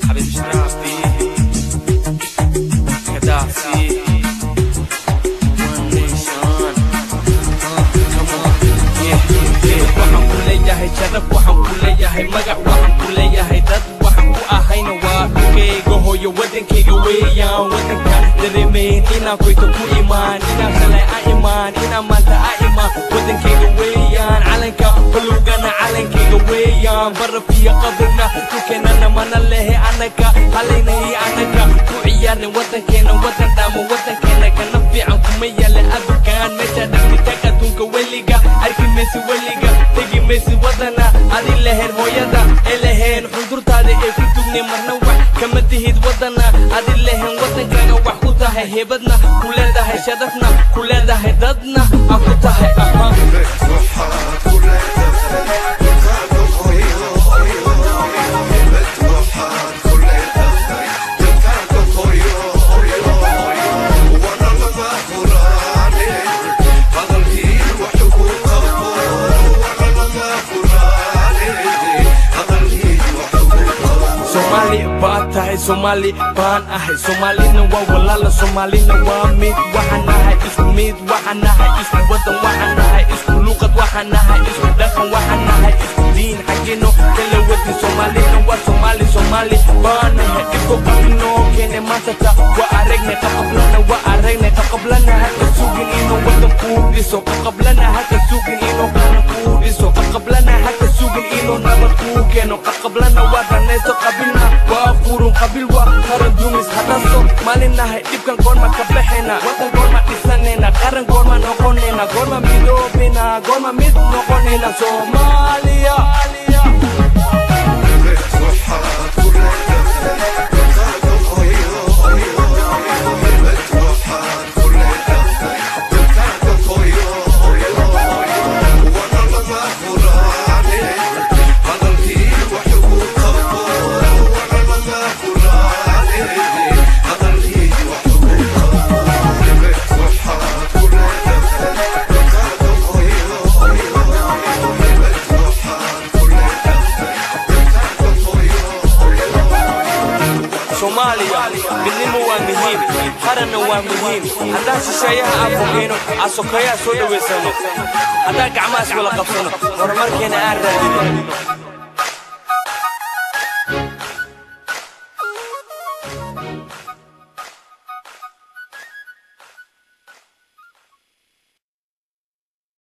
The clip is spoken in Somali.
حبيبي شرافي كدافي شرف waxaan ku leeyahay magac waxaan ku leeyahay dad waxaan ku ahayna waa dhulkayga hooyo wadankayga weeyaan wadanka dareemayn inaan koyta ku imaan inaan kale a imaan inaan maanta a imaan wadankayga weeyaan calanka balugana calankayga weeyaan baraf iyo qabrina dhulkeenana mana lehe anaga halaynay anaga ku ciyaarin wadankeena wadan dhaamo wadankeena kana fiican kuma yaala adduunkaan meesha dhexdhigta adduunka weliga arki maysi weliga tegi maysi wadana adi lehen hooyada ee lehen xundurtaada ee ku dugnay marna wax kama tihid wadana adi lehen wadankaaga wax ku tahay heebadna ku leedahay sharafna ku leedahay dadna aan ku tahay Somali baan ahay Somalina waa walaala Somalina waa mid waxaan nahay isku mid waxaan nahay isku wadan waxaan nahay isku luqad waxaan nahay isku dhaqan waxaan nahay isku diin xageeno kala wadin Somalina waa Somali baan nahay isku qabno keene maanta waa aragnay qablana hada sugin inuu wadan ku dhiso qablana hada sugin inuu kana ku dhiso qablana hada sugin inuu nabad ku keeno qablana waa danayso qabilna waa qurun qabil waa qaran dumis hadaso malinahay dhibkan goorma ka baxayna wadan goorma dhisanayna qaran goorma noqonayna goorma midoobina goorma mid noqonayna Soomaaliya midnimo waa muhiim qaranna waa muhiim haddaan shisheeyaha aan fogeeno aan sokeeyaha soo dhaweysano haddaan gacmahaas wala qabsano horumarkeena aan raadino